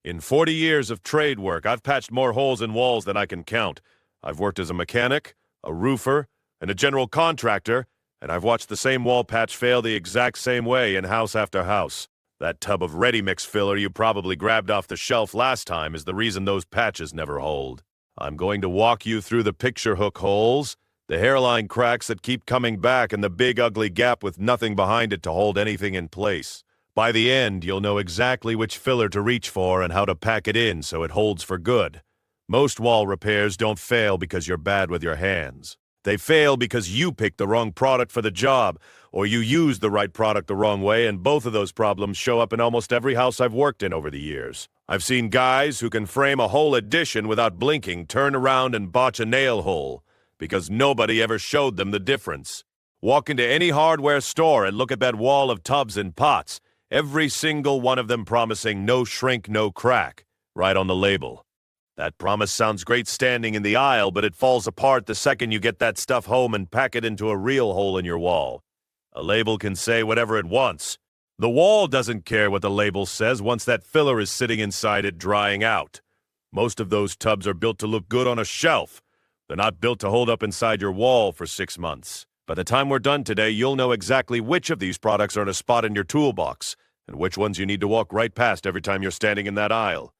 In 40 years of trade work, I've patched more holes in walls than I can count. I've worked as a mechanic, a roofer, and a general contractor, and I've watched the same wall patch fail the exact same way in house after house. That tub of ready-mix filler you probably grabbed off the shelf last time is the reason those patches never hold. I'm going to walk you through the picture hook holes, the hairline cracks that keep coming back, and the big ugly gap with nothing behind it to hold anything in place. By the end, you'll know exactly which filler to reach for and how to pack it in so it holds for good. Most wall repairs don't fail because you're bad with your hands. They fail because you picked the wrong product for the job, or you used the right product the wrong way, and both of those problems show up in almost every house I've worked in over the years. I've seen guys who can frame a whole addition without blinking turn around and botch a nail hole, because nobody ever showed them the difference. Walk into any hardware store and look at that wall of tubs and pots, every single one of them promising no shrink, no crack, right on the label. That promise sounds great standing in the aisle, but it falls apart the second you get that stuff home and pack it into a real hole in your wall. A label can say whatever it wants. The wall doesn't care what the label says once that filler is sitting inside it drying out. Most of those tubs are built to look good on a shelf. They're not built to hold up inside your wall for 6 months. By the time we're done today, you'll know exactly which of these products are in a spot in your toolbox, and which ones you need to walk right past every time you're standing in that aisle,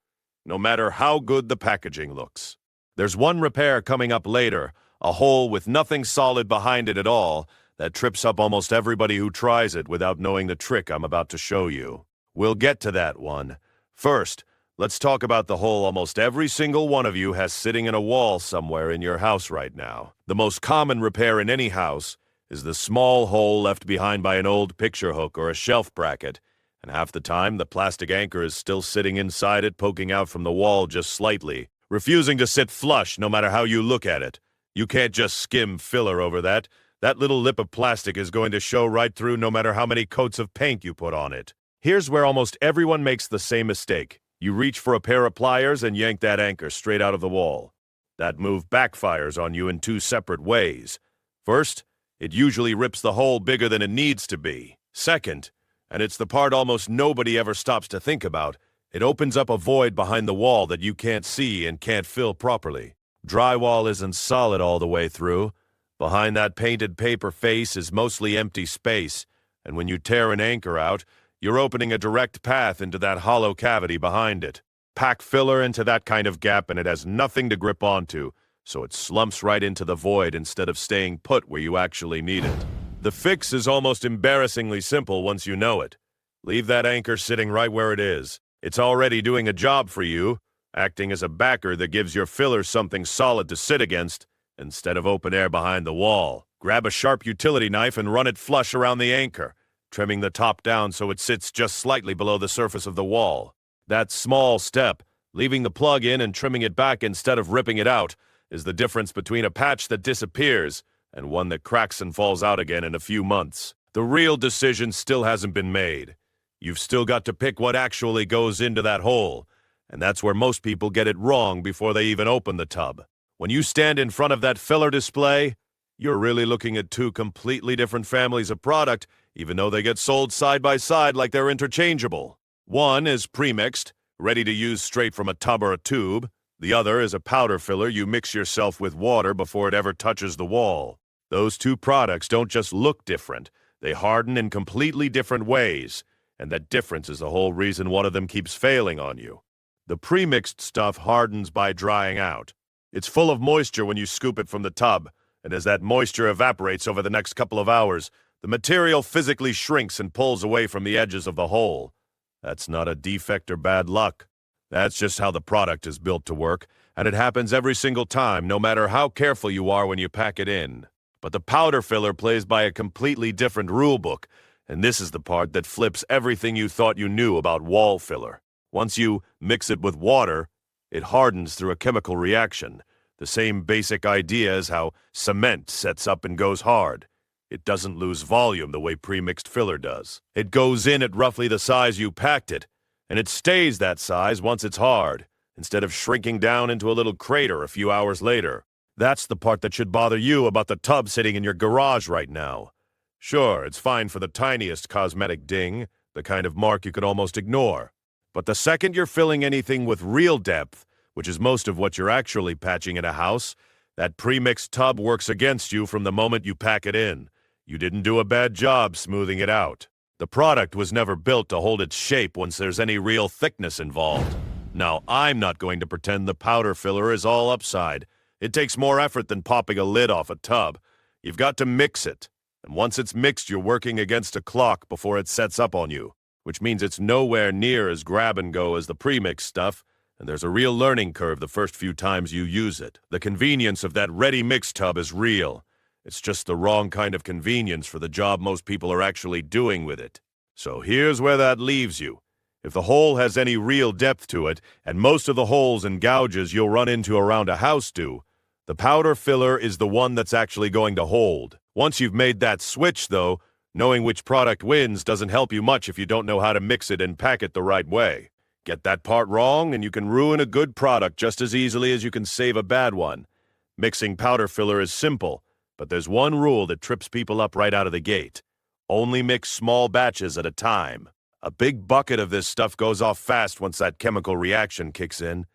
no matter how good the packaging looks. There's one repair coming up later, a hole with nothing solid behind it at all, that trips up almost everybody who tries it without knowing the trick I'm about to show you. We'll get to that one. First, let's talk about the hole almost every single one of you has sitting in a wall somewhere in your house right now. The most common repair in any house is the small hole left behind by an old picture hook or a shelf bracket, and half the time the plastic anchor is still sitting inside it, poking out from the wall just slightly, refusing to sit flush no matter how you look at it. You can't just skim filler over that. That little lip of plastic is going to show right through no matter how many coats of paint you put on it. Here's where almost everyone makes the same mistake. You reach for a pair of pliers and yank that anchor straight out of the wall. That move backfires on you in two separate ways. First, it usually rips the hole bigger than it needs to be. Second, and it's the part almost nobody ever stops to think about, it opens up a void behind the wall that you can't see and can't fill properly. Drywall isn't solid all the way through. Behind that painted paper face is mostly empty space, and when you tear an anchor out, you're opening a direct path into that hollow cavity behind it. Pack filler into that kind of gap and it has nothing to grip onto, so it slumps right into the void instead of staying put where you actually need it. The fix is almost embarrassingly simple once you know it. Leave that anchor sitting right where it is. It's already doing a job for you, acting as a backer that gives your filler something solid to sit against, instead of open air behind the wall. Grab a sharp utility knife and run it flush around the anchor, trimming the top down so it sits just slightly below the surface of the wall. That small step, leaving the plug in and trimming it back instead of ripping it out, is the difference between a patch that disappears and one that cracks and falls out again in a few months. The real decision still hasn't been made. You've still got to pick what actually goes into that hole, and that's where most people get it wrong before they even open the tub. When you stand in front of that filler display, you're really looking at two completely different families of product, even though they get sold side by side like they're interchangeable. One is premixed, ready to use straight from a tub or a tube. The other is a powder filler you mix yourself with water before it ever touches the wall. Those two products don't just look different, they harden in completely different ways, and that difference is the whole reason one of them keeps failing on you. The premixed stuff hardens by drying out. It's full of moisture when you scoop it from the tub, and as that moisture evaporates over the next couple of hours, the material physically shrinks and pulls away from the edges of the hole. That's not a defect or bad luck. That's just how the product is built to work, and it happens every single time, no matter how careful you are when you pack it in. But the powder filler plays by a completely different rule book, and this is the part that flips everything you thought you knew about wall filler. Once you mix it with water, it hardens through a chemical reaction. The same basic idea as how cement sets up and goes hard. It doesn't lose volume the way premixed filler does. It goes in at roughly the size you packed it, and it stays that size once it's hard, instead of shrinking down into a little crater a few hours later. That's the part that should bother you about the tub sitting in your garage right now. Sure, it's fine for the tiniest cosmetic ding, the kind of mark you could almost ignore. But the second you're filling anything with real depth, which is most of what you're actually patching in a house, that premixed tub works against you from the moment you pack it in. You didn't do a bad job smoothing it out. The product was never built to hold its shape once there's any real thickness involved. Now, I'm not going to pretend the powder filler is all upside. It takes more effort than popping a lid off a tub. You've got to mix it. And once it's mixed, you're working against a clock before it sets up on you, which means it's nowhere near as grab-and-go as the premixed stuff, and there's a real learning curve the first few times you use it. The convenience of that ready mix tub is real. It's just the wrong kind of convenience for the job most people are actually doing with it. So here's where that leaves you. If the hole has any real depth to it, and most of the holes and gouges you'll run into around a house do, the powder filler is the one that's actually going to hold. Once you've made that switch, though, knowing which product wins doesn't help you much if you don't know how to mix it and pack it the right way. Get that part wrong, and you can ruin a good product just as easily as you can save a bad one. Mixing powder filler is simple, but there's one rule that trips people up right out of the gate. Only mix small batches at a time. A big bucket of this stuff goes off fast once that chemical reaction kicks in.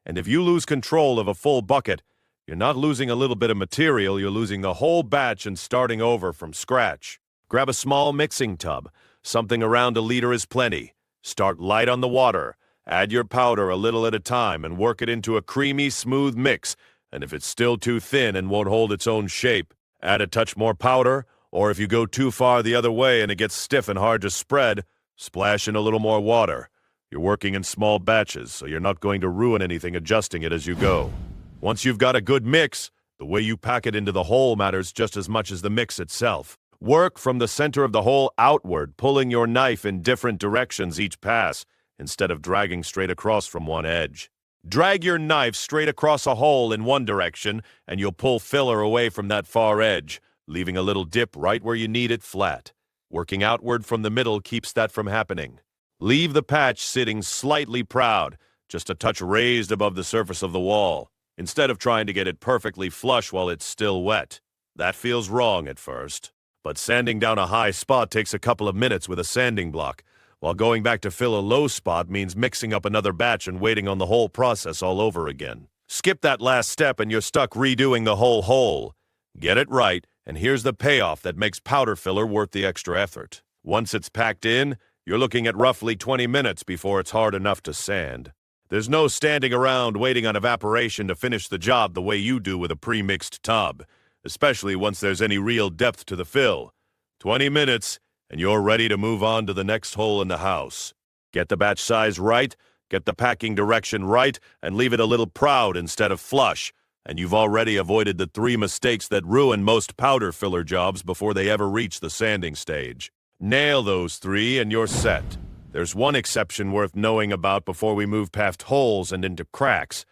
And if you lose control of a full bucket, you're not losing a little bit of material, you're losing the whole batch and starting over from scratch. Grab a small mixing tub. Something around a liter is plenty. Start light on the water. Add your powder a little at a time and work it into a creamy, smooth mix. And if it's still too thin and won't hold its own shape, add a touch more powder, or if you go too far the other way and it gets stiff and hard to spread, splash in a little more water. You're working in small batches, so you're not going to ruin anything adjusting it as you go. Once you've got a good mix, the way you pack it into the hole matters just as much as the mix itself. Work from the center of the hole outward, pulling your knife in different directions each pass, instead of dragging straight across from one edge. Drag your knife straight across a hole in one direction, and you'll pull filler away from that far edge, leaving a little dip right where you need it flat. Working outward from the middle keeps that from happening. Leave the patch sitting slightly proud, just a touch raised above the surface of the wall, instead of trying to get it perfectly flush while it's still wet. That feels wrong at first. But sanding down a high spot takes a couple of minutes with a sanding block, while going back to fill a low spot means mixing up another batch and waiting on the whole process all over again. Skip that last step and you're stuck redoing the whole hole. Get it right, and here's the payoff that makes powder filler worth the extra effort. Once it's packed in, you're looking at roughly 20 minutes before it's hard enough to sand. There's no standing around waiting on evaporation to finish the job the way you do with a pre-mixed tub, especially once there's any real depth to the fill. 20 minutes, and you're ready to move on to the next hole in the house. Get the batch size right, get the packing direction right, and leave it a little proud instead of flush, and you've already avoided the 3 mistakes that ruin most powder filler jobs before they ever reach the sanding stage. Nail those 3 and you're set. There's one exception worth knowing about before we move past holes and into cracks,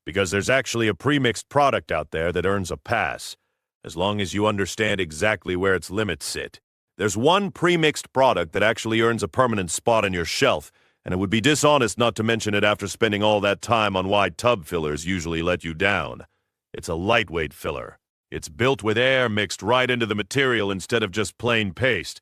because there's actually a premixed product out there that earns a pass, as long as you understand exactly where its limits sit. There's one premixed product that actually earns a permanent spot on your shelf, and it would be dishonest not to mention it after spending all that time on why tub fillers usually let you down. It's a lightweight filler. It's built with air mixed right into the material instead of just plain paste.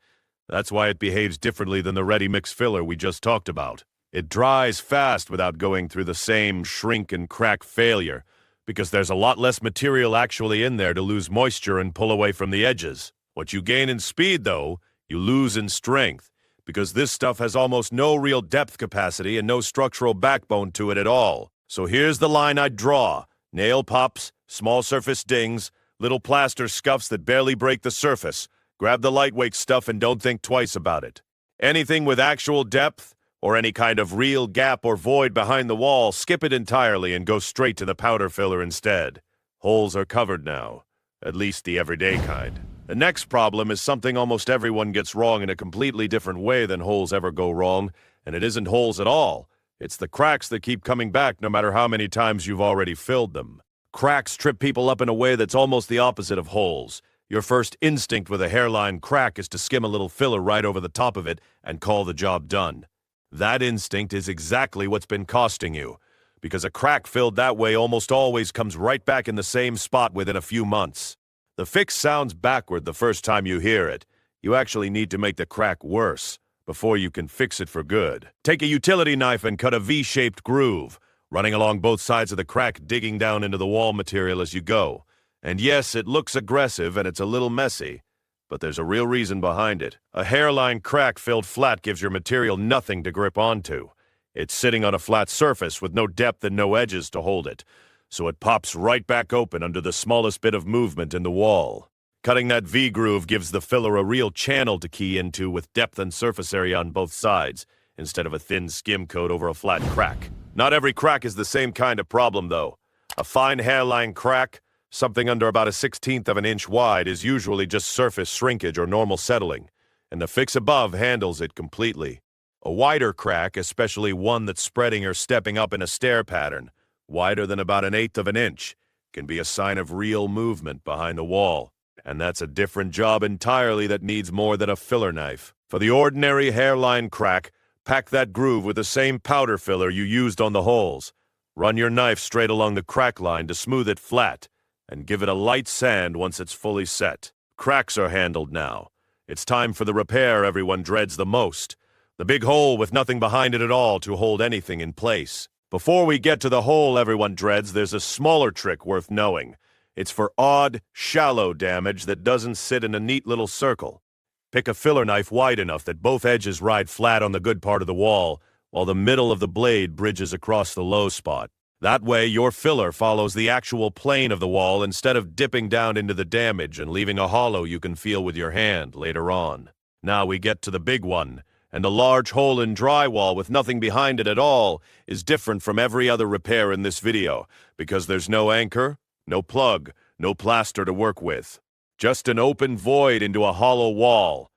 That's why it behaves differently than the ready-mix filler we just talked about. It dries fast without going through the same shrink and crack failure, because there's a lot less material actually in there to lose moisture and pull away from the edges. What you gain in speed, though, you lose in strength, because this stuff has almost no real depth capacity and no structural backbone to it at all. So here's the line I'd draw. Nail pops, small surface dings, little plaster scuffs that barely break the surface. Grab the lightweight stuff and don't think twice about it. Anything with actual depth, or any kind of real gap or void behind the wall, skip it entirely and go straight to the powder filler instead. Holes are covered now, at least the everyday kind. The next problem is something almost everyone gets wrong in a completely different way than holes ever go wrong, and it isn't holes at all. It's the cracks that keep coming back no matter how many times you've already filled them. Cracks trip people up in a way that's almost the opposite of holes. Your first instinct with a hairline crack is to skim a little filler right over the top of it and call the job done. That instinct is exactly what's been costing you, because a crack filled that way almost always comes right back in the same spot within a few months. The fix sounds backward the first time you hear it. You actually need to make the crack worse, before you can fix it for good. Take a utility knife and cut a V-shaped groove, running along both sides of the crack, digging down into the wall material as you go. And yes, it looks aggressive and it's a little messy, but there's a real reason behind it. A hairline crack filled flat gives your material nothing to grip onto. It's sitting on a flat surface with no depth and no edges to hold it, so it pops right back open under the smallest bit of movement in the wall. Cutting that V-groove gives the filler a real channel to key into with depth and surface area on both sides, instead of a thin skim coat over a flat crack. Not every crack is the same kind of problem, though. A fine hairline crack, something under about 1/16 of an inch wide, is usually just surface shrinkage or normal settling, and the fix above handles it completely. A wider crack, especially one that's spreading or stepping up in a stair pattern, wider than about 1/8 of an inch, can be a sign of real movement behind the wall. And that's a different job entirely that needs more than a filler knife. For the ordinary hairline crack, pack that groove with the same powder filler you used on the holes. Run your knife straight along the crack line to smooth it flat, and give it a light sand once it's fully set. Cracks are handled now. It's time for the repair everyone dreads the most. The big hole with nothing behind it at all to hold anything in place. Before we get to the hole everyone dreads, there's a smaller trick worth knowing. It's for odd, shallow damage that doesn't sit in a neat little circle. Pick a filler knife wide enough that both edges ride flat on the good part of the wall, while the middle of the blade bridges across the low spot. That way, your filler follows the actual plane of the wall instead of dipping down into the damage and leaving a hollow you can feel with your hand later on. Now we get to the big one, and a large hole in drywall with nothing behind it at all is different from every other repair in this video, because there's no anchor, no plug, no plaster to work with. Just an open void into a hollow wall.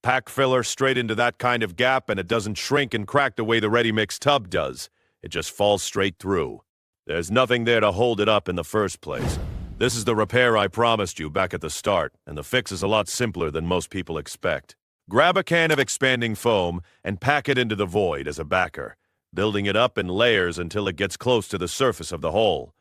Pack filler straight into that kind of gap and it doesn't shrink and crack the way the ready-mix tub does. It just falls straight through. There's nothing there to hold it up in the first place. This is the repair I promised you back at the start, and the fix is a lot simpler than most people expect. Grab a can of expanding foam and pack it into the void as a backer, building it up in layers until it gets close to the surface of the hole.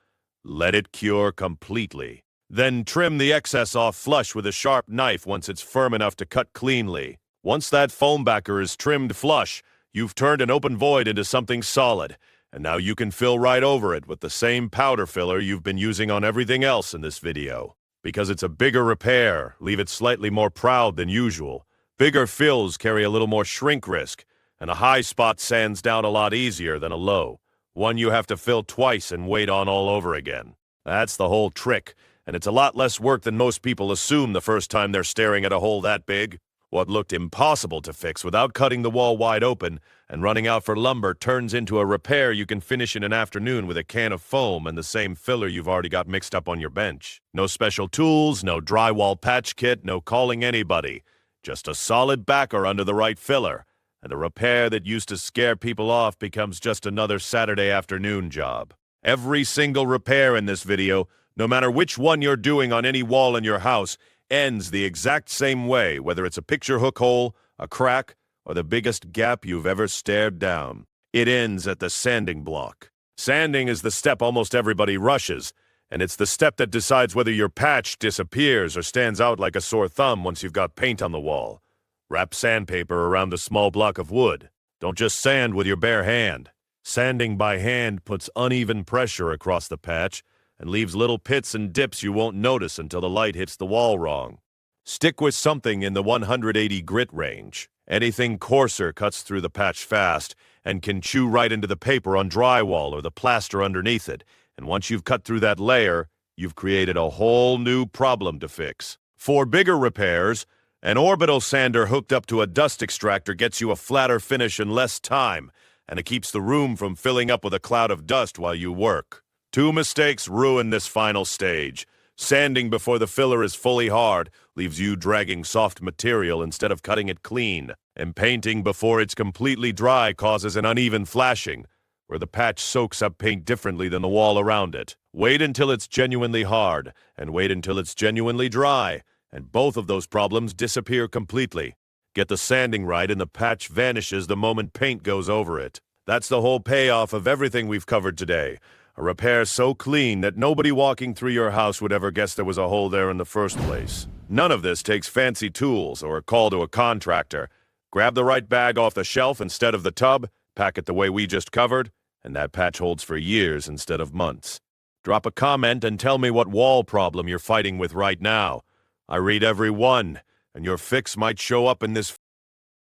Let it cure completely. Then trim the excess off flush with a sharp knife once it's firm enough to cut cleanly. Once that foam backer is trimmed flush, you've turned an open void into something solid, and now you can fill right over it with the same powder filler you've been using on everything else in this video. Because it's a bigger repair, leave it slightly more proud than usual. Bigger fills carry a little more shrink risk, and a high spot sands down a lot easier than a low, one you have to fill twice and wait on all over again. That's the whole trick, and it's a lot less work than most people assume the first time they're staring at a hole that big. What looked impossible to fix without cutting the wall wide open and running out for lumber turns into a repair you can finish in an afternoon with a can of foam and the same filler you've already got mixed up on your bench. No special tools, no drywall patch kit, no calling anybody. Just a solid backer under the right filler, and a repair that used to scare people off becomes just another Saturday afternoon job. Every single repair in this video, no matter which one you're doing on any wall in your house, ends the exact same way, whether it's a picture hook hole, a crack, or the biggest gap you've ever stared down. It ends at the sanding block. Sanding is the step almost everybody rushes, and it's the step that decides whether your patch disappears or stands out like a sore thumb once you've got paint on the wall. Wrap sandpaper around the small block of wood. Don't just sand with your bare hand. Sanding by hand puts uneven pressure across the patch and leaves little pits and dips you won't notice until the light hits the wall wrong. Stick with something in the 180 grit range. Anything coarser cuts through the patch fast and can chew right into the paper on drywall or the plaster underneath it. And once you've cut through that layer, you've created a whole new problem to fix. For bigger repairs, an orbital sander hooked up to a dust extractor gets you a flatter finish in less time, and it keeps the room from filling up with a cloud of dust while you work. Two mistakes ruin this final stage. Sanding before the filler is fully hard leaves you dragging soft material instead of cutting it clean, and painting before it's completely dry causes an uneven flashing, where the patch soaks up paint differently than the wall around it. Wait until it's genuinely hard, and wait until it's genuinely dry, and both of those problems disappear completely. Get the sanding right and the patch vanishes the moment paint goes over it. That's the whole payoff of everything we've covered today. A repair so clean that nobody walking through your house would ever guess there was a hole there in the first place. None of this takes fancy tools or a call to a contractor. Grab the right bag off the shelf instead of the tub, pack it the way we just covered, and that patch holds for years instead of months. Drop a comment and tell me what wall problem you're fighting with right now. I read every one, and your fix might show up in this